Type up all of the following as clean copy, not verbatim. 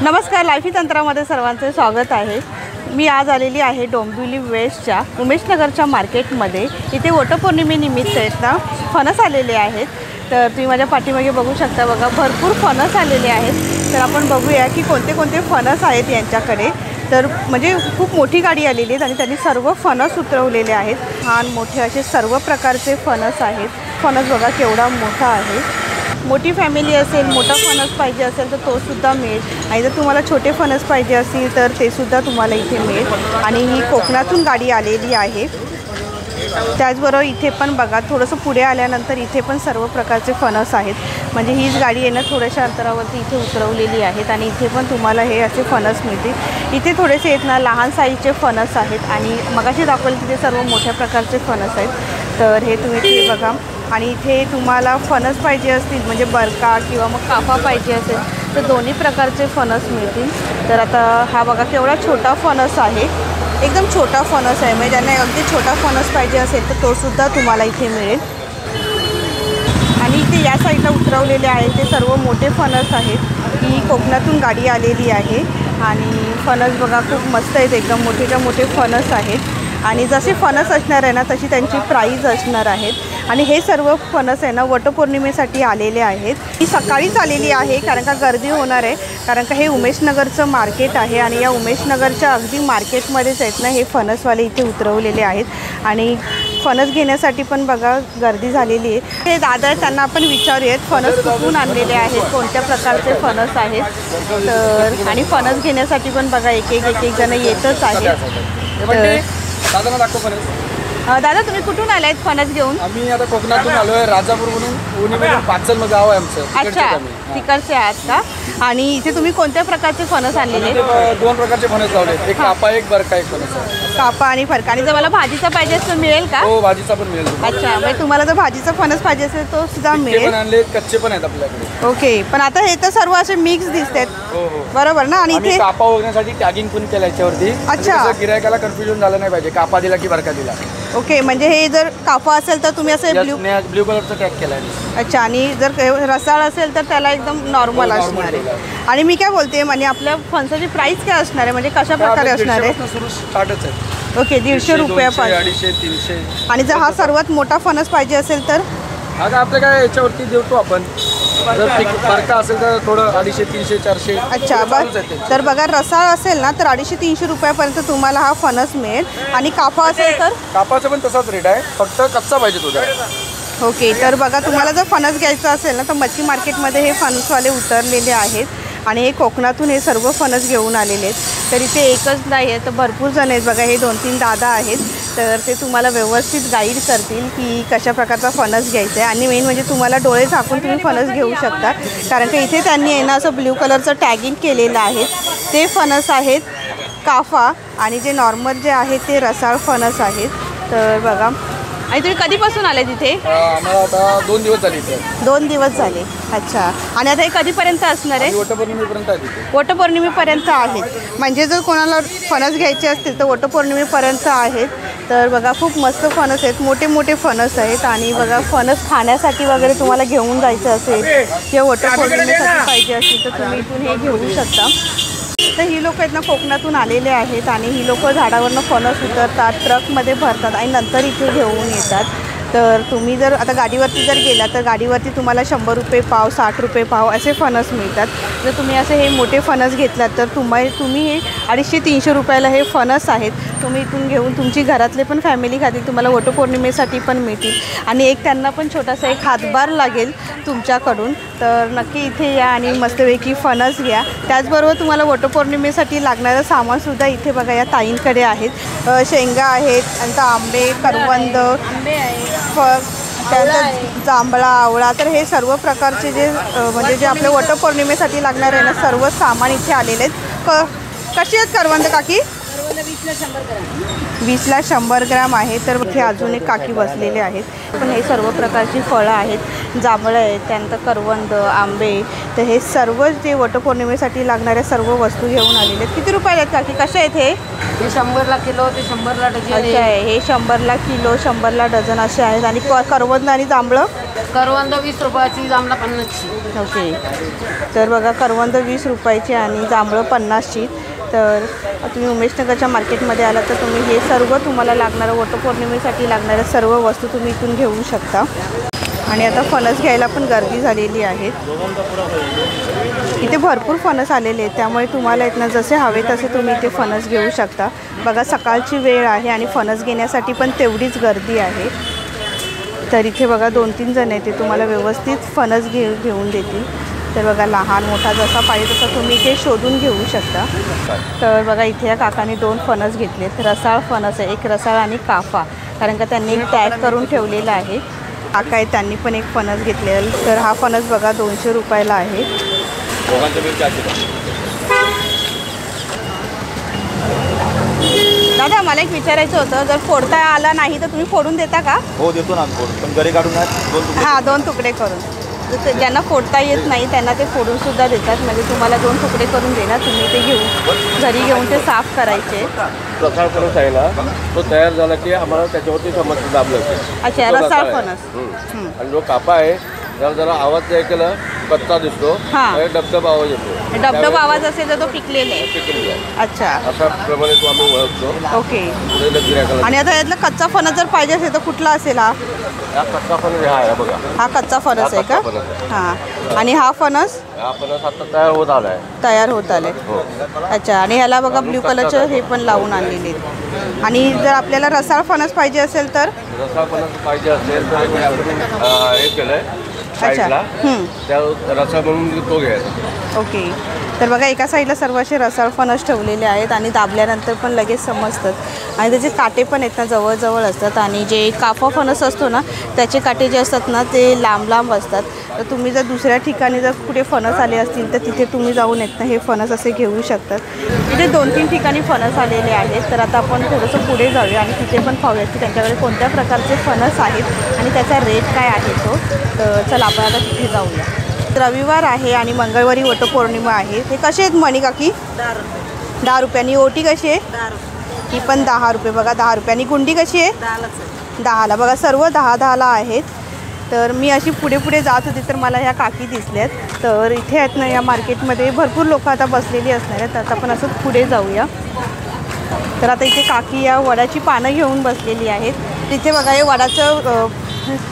नमस्कार, लाईफी तंत्रामध्ये सर्वांचे स्वागत आहे। मी आज आलेली आहे डोंबिवली वेस्टच्या उमेशनगरच्या मार्केटमध्ये। इथे वटपौर्णिमेनिमित्त आहेत ना फणस आलेले आहेत। तर तुम्ही माझ्या पाठीमागे बघू शकता, बघा भरपूर फणस आलेले आहेत। तर आपण बघूया की कोणते कोणते फणस आहेत यांच्याकडे। तर म्हणजे खूप मोठी गाडी आलेली आहे आणि त्यांनी सर्व फणस उतरवलेले आहेत। छान मोठे असे सर्व प्रकारचे फणस आहेत। फणस बघा केवढा मोठा आहे। मोठी फॅमिली असेल, मोठा फणस पाहिजे असेल तर तो सुद्धा मिळेल आणि जर तुम्हाला छोटे फणस पाहिजे असतील तर ते सुद्धा तुम्हाला इथे मिळेल। आणि ही कोकणातून गाडी आलेली आहे। त्याचबरोबर इथे पण बघा थोडंसं पुढे आल्यानंतर इथे पण सर्व प्रकारचे फणस आहेत। म्हणजे हीच गाडी आहे ना थोड्याशा अंतरावरती इथे उतरवलेली आहेत आणि इथे पण तुम्हाला हे असे फणस मिळतील। इथे थोडेसे आहेत ना लहान साईजचे फणस आहेत आणि मगाशी दाखवले तिथे सर्व मोठ्या प्रकारचे फणस आहेत। तर हे तुम्ही इथे बघा। आणि इथे तुम्हाला फणस पाहिजे असतील म्हणजे बरका किंवा मग काफा पाहिजे असेल तर दोन्ही प्रकारचे फणस मिळतील। तर आता हा बघा केवढा छोटा फणस आहे, एकदम छोटा फणस आहे। म्हणजे ज्यांना अगदी छोटा फणस पाहिजे असेल तर तो सुद्धा तुम्हाला इथे मिळेल। आणि इथे या साईडला उतरवलेले आहेत ते सर्व मोठे फणस आहेत। ही कोकणातून गाडी आलेली आहे आणि फणस बघा खूप मस्त आहेत, एकदम मोठेच्या मोठे फणस आहेत। आणि जसे फणस असणार आहे ना तशी त्यांची प्राईज असणार आहेत। आणि हे सर्व फणस आहे ना वटपौर्णिमेसाठी आलेले आहेत। ही सकाळीच आलेली आहे कारण का गर्दी होणार आहे, कारण का हे उमेशनगरचं मार्केट आहे आणि या उमेशनगरच्या अगदी मार्केटमध्येच आहेत ना हे फणसवाले इथे उतरवलेले आहेत। आणि फणस घेण्यासाठी पण बघा गर्दी झालेली आहे। हे दादा आहेत त्यांना आपण विचारूयात फणस कुठून आणलेले आहेत, कोणत्या प्रकारचे फणस आहेत। तर आणि फणस घेण्यासाठी पण बघा एक एक जण येतच आहेत। दादा तुम्ही कुठून आलात फणस घेऊन? आम्ही आता कोकणातून आलोय, राजापूर म्हणून उन्हीमधून पाचल गाव आहे आमचं। अच्छा, तिकडचे आहात का? आणि इथे तुम्ही कोणत्या प्रकारचे फणस आणलेले? दोन प्रकारचे फणस लावले, एक कापा एक बरका एक फणस। कापा आणि फरका। आणि जर मला भाजीचा पाहिजे असेल मिळेल का? हो, भाजीचा पण मिळेल। अच्छा, म्हणजे तुम्हाला जर भाजीचा फणस पाहिजे असेल तो सुद्धा मिळेल। पण आणले, कच्चे पण आहेत आपल्याकडे। ओके, पण आता हे तर सर्व असे मिक्स दिसतात। हो हो, बरोबर ना? आणि इथे कापा वगैरेसाठी टॅगिंग पण केलं याच्यावरती। अच्छा, गिरायकाला कन्फ्युजन झालं नाही पाहिजे कापा दिला की बरका दिला। ओके, म्हणजे हे जर कापा असेल तर तुम्ही असं ब्ल्यू कलरचा टॅग केलाय। अच्छा, आणि जर रसाळ असेल तर त्याला एकदम नॉर्मल असणार आहे। आणि मी काय बोलते म्हणजे आपल्या फणसाची प्राइस काय असणार आहे, म्हणजे कशा प्रकारे असणार आहे? स्टार्टच आहे। ओके, 150 रुपयापासून 250 300। आणि जर हा सर्वात मोठा फणस पाहिजे असेल तर? आता आपल्या काय याच्यावरती देतो आपण, जर बरका असेल तर थोडं 250 300 400। अच्छा, तर बघा रसाळ असेल ना तर 250 300 रुपयापर्यंत तुम्हाला हा फणस मिळेल। आणि काफा असेल तर? कापाचा पण तसाच रेट आहे, फक्त कच्चा पाहिजे तुझा। ओके, तर बघा तुम्हाला जर फणस घ्यायचा असेल ना तर मच्छी मार्केटमध्ये हे फणसवाले उतरलेले आहेत आणि हे कोकणातून हे सर्व फणस घेऊन आलेले आहेत। तर इथे एकच नाही आहे तर भरपूर जण आहेत बघा, हे 2-3 दादा आहेत। तर ते तुम्हाला व्यवस्थित गाईड करतील की कशा प्रकारचा फणस घ्यायचा आहे। आणि मेन म्हणजे तुम्हाला डोळे झाकून तुम्ही फणस घेऊ शकता, कारण की इथे त्यांनी आहे ना असं ब्ल्यू कलरचं टॅगिंग केलेलं आहे। ते फणस आहेत काफा आणि जे नॉर्मल जे आहे ते रसाळ फणस आहेत। तर बघा, आणि तुम्ही कधीपासून आले तिथे? आम्हाला आता 2 दिवस झाले इथे। 2 दिवस झाले। अच्छा, आणि आता हे कधीपर्यंत असणार आहे? वटपौर्णिमेपर्यंत आहे तिथे। वटपौर्णिमेपर्यंत आहेत, म्हणजे जर कोणाला फणस घ्यायचे असतील तर वटपौर्णिमेपर्यंत आहेत। तर बघा खूप मस्त फणस आहेत, मोठे मोठे फणस आहेत। आणि बघा फणस खाण्यासाठी वगैरे तुम्हाला घेऊन जायचं असेल किंवा वटपौर्णिमेसाठी पाहिजे असेल तर तुम्ही इथून हे घेऊ शकता। तर ही लोक आहेत ना कोकणातून आलेले आहेत आणि ही लोक झाडावरनं फणस उतरतात, ट्रकमध्ये भरतात आणि नंतर इथे घेऊन येतात। तर तुम्ही जर आता गाडीवरती जर गेला तर गाडीवरती तुम्हाला 100 रुपये पाव 60 रुपये पाव असे फणस मिळतात। जर तुम्ही असे हे मोठे फणस घेतलात तर तुम्ही हे 250 300 रुपयाला हे फणस आहेत। तुम्ही इथून घेऊन तुमची घरातले पण फॅमिली खातील, तुम्हाला वटपौर्णिमेसाठी पण मिळतील आणि एक त्यांना पण छोटासा एक हातभार लागेल तुमच्याकडून। तर नक्की इथे या आणि मस्तपैकी फणस घ्या। त्याचबरोबर तुम्हाला वटपौर्णिमेसाठी लागणारं सामानसुद्धा इथे बघा या ताईंकडे आहेत। शेंगा आहेत, नंतर आंबे, करवंद, त्यानंतर जांभळा, आवळा। तर हे सर्व प्रकारचे जे म्हणजे जे आपल्या वटपौर्णिमेसाठी लागणार आहे ना सर्व सामान इथे आलेले आहेत। कशी आहेत करवंद काकी? 20ला 100 ग्रॅम आहे। तर इथे अजून एक काकी बसलेले आहेत, पण हे सर्व प्रकारची फळं आहेत, जांभळं आहेत, त्यानंतर करवंद, आंबे। तर हे सर्व जे वटपौर्णिमेसाठी लागणाऱ्या सर्व वस्तू घेऊन आलेले आहेत। किती रुपयाला आहेत काकी, कसे आहेत हे? 100ला किलो ते 100ला डझन आहे। हे 100ला किलो 100ला डझन असे आहेत। आणि करवंद आणि जांभळं? करवंद 20 रुपयाची, जांभळा 50ची। ओके. तर बघा करवंद 20 रुपयाची आणि जांभळं 50ची. तर तुम्ही उमेशनगरच्या मार्केटमध्ये आला तर तुम्ही हे सर्व तुम्हाला लागणारं वटपौर्णिमेसाठी लागणाऱ्या सर्व वस्तू तुम्ही इथून घेऊ शकता. आणि आता फणस घ्यायला पण गर्दी झालेली आहे. इथे भरपूर फणस आलेले आहेत, त्यामुळे तुम्हाला इथनं जसे हवे तसे तुम्ही इथे फणस घेऊ शकता. बघा सकाळची वेळ आहे आणि फणस घेण्यासाठी पण तेवढीच गर्दी आहे. तर इथे बघा 2-3 जण आहेत, ते तुम्हाला व्यवस्थित फणस घेऊन देतील. तर बघा लहान मोठा जसा पाहिजे तसा तुम्ही इथे शोधून घेऊ शकता. तर बघा इथे या काकाने 2 फणस घेतलेत. रसाळ फणस आहे, एक रसाळ आणि काफा, कारण का त्यांनी एक टॅग करून ठेवलेला आहे. काका आहे त्यांनी पण एक फणस घेतलेला. तर हा फणस बघा 200 रुपयाला आहे. दादा मला एक विचारायचं होतं, जर फोडता आला नाही तर तुम्ही फोडून देता का? हो देतो ना, पण घरी काढून हां 2 तुकडे करून. ज्यांना फोडता येत नाही त्यांना ते फोडून सुद्धा देतात. म्हणजे तुम्हाला 2 तुकडे करून देणार, तुम्ही ते घेऊन घरी घेऊन ते साफ करायचे. रसाळ फणस आहे ना, तो तयार झाला की आम्हाला त्याच्यावरती समज दाबलं होतं. अच्छा रसाळ फणस. आणि जो कापा आहे जरा जरा आवाज ऐकला कच्चा दिसतो, डबडब आवाज येतो. डबडब आवाज असेल तर तो पिकलेला आहे. अच्छा अशा प्रमाणे तो आम्ही ओळखतो. ओके. आणि आता यातला कच्चा फणस जर पाहिजे असेल तर कुठला असेल? हा कच्चा फणस आहे बघा. हा कच्चा फणस आहे का? हां. आणि हा फणस? हा फणस आता तयार होत आलाय. तयार होत आले. अच्छा. आणि ह्याला बघा ब्ल्यू कलरचं हे पण लावून आणलेले. आणि जर आपल्याला रसाळ फणस पाहिजे असेल तर? रसाळ फणस पाहिजे असेल तर हे केलंय साईडला, त्या रसा म्हणून तो घ्यायचा. ओके. तर बघा एका साईडला सर्व असे रसाळ फणस ठेवलेले आहेत आणि दाबल्यानंतर पण लगेच समजतात. आणि त्याचे काटे पण आहेत ना जवळजवळ असतात. आणि जे काफा फणस असतो ना त्याचे काटे जे असतात ना ते लांब लांब असतात. तर तुम्ही जर दुसऱ्या ठिकाणी जर कुठे फणस आले असतील तर तिथे तुम्ही जाऊन येत ना हे फणस असे घेऊ शकतात. तिथे 2-3 ठिकाणी फणस आलेले आहेत. तर आता आपण थोडंसं पुढे जाऊया आणि तिथे पण पाहूया की त्यांच्याकडे कोणत्या प्रकारचे फणस आहेत आणि त्याचा रेट काय आहे तो. तर चला आपण आता तिथे जाऊया. रविवार आहे आणि मंगळवारी वटपौर्णिमा आहे. हे कसे आहेत मणी काकी? 10 रुपयांनी. ओटी कशी आहे? ही पण 10 रुपये. बघा 10 रुपयांनी. गुंडी कशी आहे? 10ला. बघा सर्व 10-10ला आहेत. तर मी अशी पुढे पुढे जात होती तर मला ह्या काकी दिसल्यात. तर इथे आहेत ना या मार्केटमध्ये भरपूर लोक आता बसलेली असणार आहेत. आता आपण असं पुढे जाऊया. तर आता इथे काकी या वडाची पानं घेऊन बसलेली आहेत. तिथे बघा हे वडाचं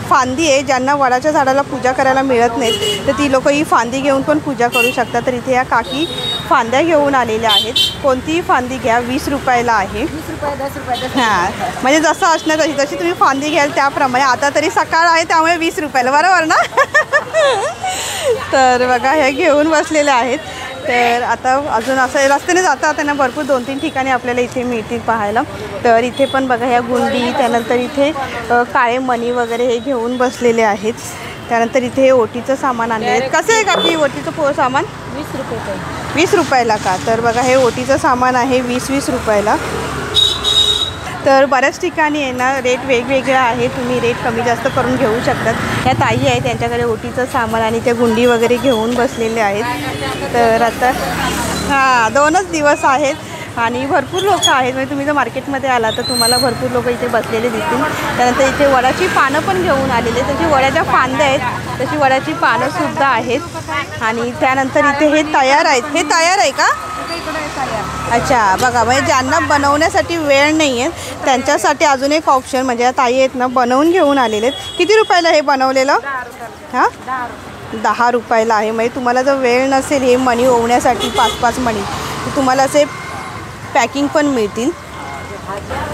फांदी आहे. ज्यांना वडाच्या झाडाला पूजा करायला मिळत नाही तर ती लोक ही फांदी घेऊन पण पूजा करू शकतात. तर इथे या काकी फांद्या घेऊन आलेल्या आहेत. कोणतीही फांदी घ्या 20 रुपयाला आहे. 20 रुपये 10 रुपये. हां म्हणजे जसं असणार तशी तुम्ही फांदी घ्याल त्याप्रमाणे. आता तरी सकाळ आहे त्यामुळे 20 रुपयाला बरोबर ना. तर बघा हे घेऊन बसलेले आहेत. तर आता अजून असं रस्त्याने जाता त्यांना भरपूर 2-3 ठिकाणी आपल्याला इथे मिळतील पाहायला. तर इथे पण बघा ह्या गुंडी, त्यानंतर इथे काळे मणी वगैरे हे घेऊन बसलेले आहेत. त्यानंतर इथे हे ओटीचं सामान आणले आहेत. कसं आहे का की ओटीचं सामान? 20 रुपये. 20 रुपयाला का? तर बघा हे ओटीचं सामान आहे 20-20 रुपयाला. तर बऱ्याच ठिकाणी आहे ना रेट वेगवेगळा आहे. तुम्ही रेट कमी जास्त करून घेऊ शकतात. ह्या ताई आहेत त्यांच्याकडे ओटीचं सामान आणि त्या गुंडी वगैरे घेऊन बसलेले आहेत. तर आता हां 2च दिवस आहेत आणि भरपूर लोक आहेत. म्हणजे तुम्ही जर मार्केटमध्ये आला तर तुम्हाला भरपूर लोक इथे बसलेले दिसतील. त्यानंतर इथे वडाची पानं पण घेऊन आलेले. तशी वड्याच्या फांद्या आहेत तशी वडाची पानंसुद्धा आहेत. आणि त्यानंतर इथे हे तयार आहेत. हे तयार आहे का? अच्छा बघा म्हणजे ज्यांना बनवण्यासाठी वेळ नाही आहे त्यांच्यासाठी अजून एक ऑप्शन म्हणजे या ताई आहेत ना बनवून घेऊन आलेले आहेत. किती रुपयाला हे बनवलेलं? हां 10 रुपयाला आहे. म्हणजे तुम्हाला जर वेळ नसेल हे मणी ओवण्यासाठी 5-5 मणी तर तुम्हाला असे पॅकिंग पण मिळतील.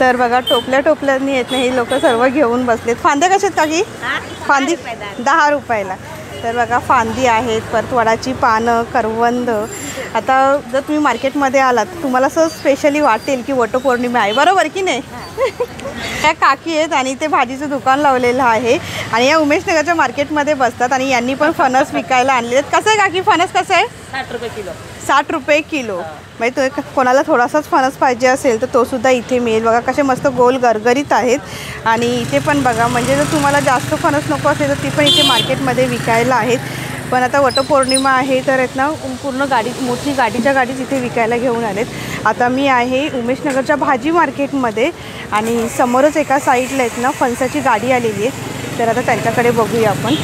तर बघा टोपल्यांनी येत नाही हे लोक सर्व घेऊन बसलेत. फांद्या कशात काकी? फांदी 10 रुपयाला. तर बघा फांदी आहेत, परत वडाची पानं, करवंद. आता जर तुम्ही मार्केटमध्ये आलात तुम्हाला असं स्पेशली वाटेल की वटपौर्णिमा आहे बरोबर की नाही. त्या काकी आहेत आणि ते भाजीचं दुकान लावलेलं आहे आणि या उमेशनगरच्या मार्केटमध्ये बसतात आणि यांनी पण फणस विकायला आणले आहेत. कसं आहे काकी फणस कसं आहे? 60 रुपये किलो. 60 रुपये किलो. म्हणजे तो कोणाला थोडासाच फणस पाहिजे असेल तर तो सुद्धा इथे मिळेल. बघा कसे मस्त गोल गरगरीत आहेत आणि इथे पण बघा म्हणजे जर तुम्हाला जास्त फणस नको असेल तर ती पण इथे मार्केटमध्ये विकायला आहेत. पण आता वटपौर्णिमा आहे तर आहेत ना पूर्ण गाडी मोठी गाडीच्या गाडीच इथे विकायला घेऊन आलेत. आता मी आहे उमेशनगरच्या भाजी मार्केटमध्ये आणि समोरच एका साईडला आहेत ना फणसाची गाडी आलेली आहे. तर आता त्यांच्याकडे बघूया आपण.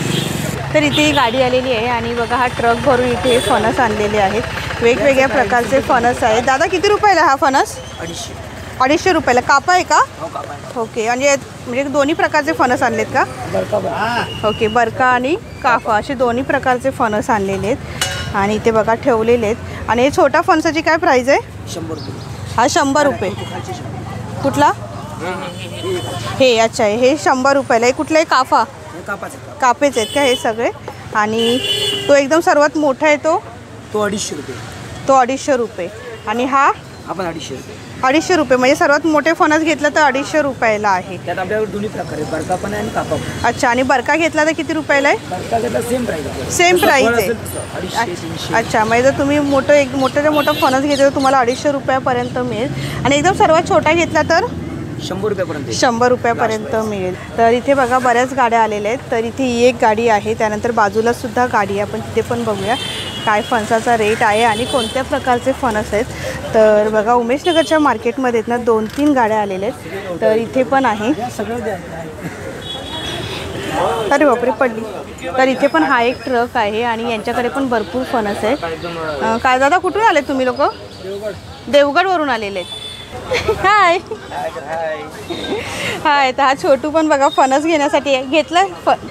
तर इथे ही गाडी आलेली आहे आणि बघा हा ट्रक भरून इथे फणस आणलेले आहेत. वेगवेगळ्या प्रकारचे फणस आहेत. दादा किती रुपयाला हा फणस? 250 रुपयाला. कापा आहे का? ओके. म्हणजे दोन्ही प्रकारचे फणस आणलेत का? ओके, बरका आणि काफा असे दोन्ही प्रकारचे फणस आणलेले आहेत आणि इथे बघा ठेवलेले आहेत. आणि हे छोटा फणसाची काय प्राईस आहे? 100 रुपये. हा 100 रुपये. कुठला? हे अच्छा आहे, हे 100 रुपयाला आहे. कुठला आहे? काफा? कापेच आहेत का हे सगळे? आणि तो एकदम सर्वात मोठा आहे तो 250 रुपये. तो 250 रुपये. आणि हा आपण 250 रुपये. 250 रुपये. म्हणजे सर्वात मोठे फणस घेतलं तर 250 रुपयाला आहे. त्यात आपल्याकडे दोन्ही प्रकार आहेत, बरका पण आहे आणि कापा पण. अच्छा. आणि बरका घेतला तर किती रुपयाला आहे? बरका घेतला सेम प्राईस आहे. सेम प्राईस आहे. 250, 300. अच्छा. म्हणजे जर तुम्ही मोठं फणस घेतलं तर तुम्हाला 250 रुपयापर्यंत मिळेल. आणि एकदम सर्वात छोटा घेतला तर 100 रुपयापर्यंत. 100 रुपयापर्यंत मिळेल. तर इथे बघा बऱ्याच गाड्या आलेल्या आहेत. तर इथे ही एक गाडी आहे, त्यानंतर बाजूला सुद्धा गाडी आहे. आपण तिथे पण बघूया काय फणसाचा रेट आहे आणि कोणत्या प्रकारचे फणस आहेत. तर बघा उमेशनगरच्या मार्केटमध्ये ना 2-3 गाड्या आलेल्या आहेत. तर इथे पण आहे. अरे बापरे, पडली. तर इथे पण हा एक ट्रक आहे आणि यांच्याकडे पण भरपूर फणस आहे. काय दादा कुठून आले तुम्ही लोक? देवगडवरून आलेले आहेत. हाय हाय. तर हा छोटू पण बघा फणस घेण्यासाठी घेतला.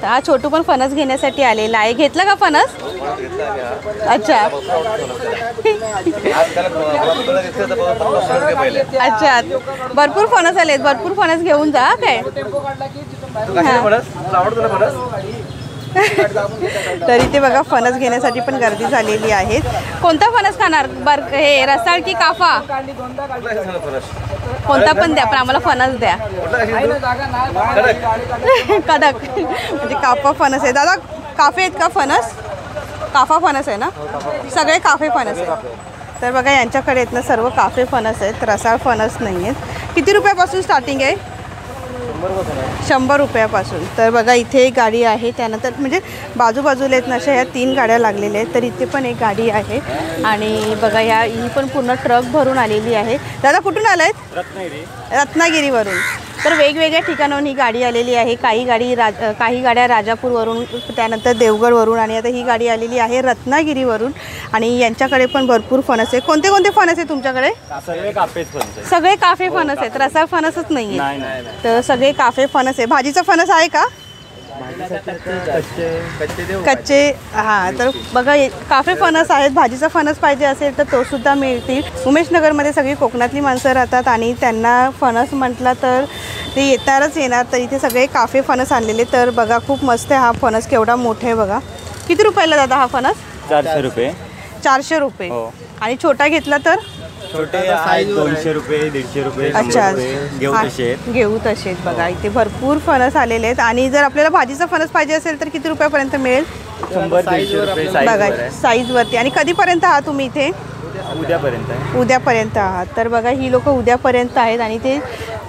हा छोटू पण फणस घेण्यासाठी आलेला आहे. घेतला का फणस? अच्छा अच्छा. भरपूर फणस आलेत. भरपूर फणस घेऊन जा काय. तर इथे बघा फणस घेण्यासाठी पण गर्दी झालेली आहे. कोणता फणस खाणार? हे रसाळ की काफा? कोणता पण द्या, पण आम्हाला फणस द्या. कडक म्हणजे काफा फणस आहे. दादा काफे आहेत का फणस? काफा फणस आहे ना? सगळे काफे फणस आहेत. तर बघा यांच्याकडे आहेत ना सर्व काफे फणस आहेत, रसाळ फणस नाही आहेत. किती रुपयापासून स्टार्टिंग आहे? 100 रुपयापासून. तर बघा इथे एक गाडी आहे, त्यानंतर म्हणजे बाजूबाजूला आहेत ना अशा ह्या 3 गाड्या लागलेल्या आहेत. तर इथे पण एक गाडी आहे आणि बघा ही पण पूर्ण ट्रक भरून आलेली आहे. दादा कुठून आला आहेत? रत्नागिरीवरून. तर वेगवेगळ्या ठिकाणाहून ही गाडी आलेली आहे. काही गाड्या राजापूरवरून, त्यानंतर देवगडवरून आणि आता ही गाडी आलेली आहे रत्नागिरीवरून. आणि यांच्याकडे पण भरपूर फणस आहे. कोणते कोणते फणस आहे तुमच्याकडे? सगळे कापेच फणस. सगळे काफे फणस आहेत, रसाळ फणसच नाही आहे. तर सगळे काफे फणस आहे. भाजीचा फणस आहे का? कच्चे. हां. तर बघा काफे फणस आहेत. भाजीचा फणस पाहिजे असेल तर तो सुद्धा मिळतील. उमेशनगरमध्ये सगळी कोकणातली माणसं राहतात आणि त्यांना फणस म्हटलं तर ते येणार. तर इथे सगळे काफे फणस आणलेले. तर बघा खूप मस्त आहे हा फणस, केवढा मोठा आहे बघा. किती रुपयाला दादा हा फणस? 400 रुपये. 400 रुपये. हो. आणि छोटा घेतला तर? छोटे आहे 200 रुपये, 150 रुपये. अच्छा. घेऊ तसे आहेत. घेऊ तसे आहेत. बघा इथे भरपूर फणस आलेले आहेत. आणि जर आपल्याला भाजीचा फणस पाहिजे असेल तर किती रुपयापर्यंत मिळेल? 100-150 रुपये बघा साईज. साईजवरती. आणि कधीपर्यंत आहात तुम्ही इथे? उद्यापर्यंत आहात. तर बघा ही लोक उद्यापर्यंत आहेत आणि ते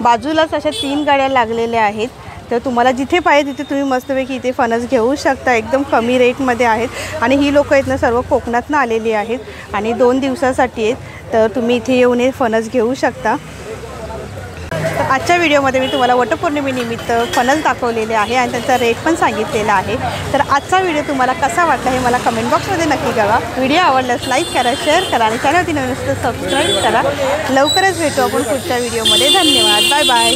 बाजूलाच अशा 3 गाड्या लागलेल्या आहेत. तर तुम्हाला जिथे पाहिजे तिथे तुम्ही मस्तपैकी इथे फणस घेऊ शकता. एकदम कमी रेटमध्ये आहेत. आणि ही लोकं आहेत ना सर्व कोकणातनं आलेली आहेत आणि 2 दिवसासाठी आहेत. तर तुम्ही इथे येऊन हे फणस घेऊ शकता. तर आजच्या व्हिडिओमध्ये मी तुम्हाला वटपौर्णिमेनिमित्त फणस दाखवलेले आहे आणि त्यांचा रेट पण सांगितलेला आहे. तर आजचा व्हिडिओ तुम्हाला कसा वाटला हे मला कमेंट बॉक्समध्ये नक्की कळवा. व्हिडिओ आवडल्यास लाईक करा, शेअर करा आणि चॅनलवरती नवीन सबस्क्राईब करा. लवकरच भेटू आपण पुढच्या व्हिडिओमध्ये. धन्यवाद. Bye bye.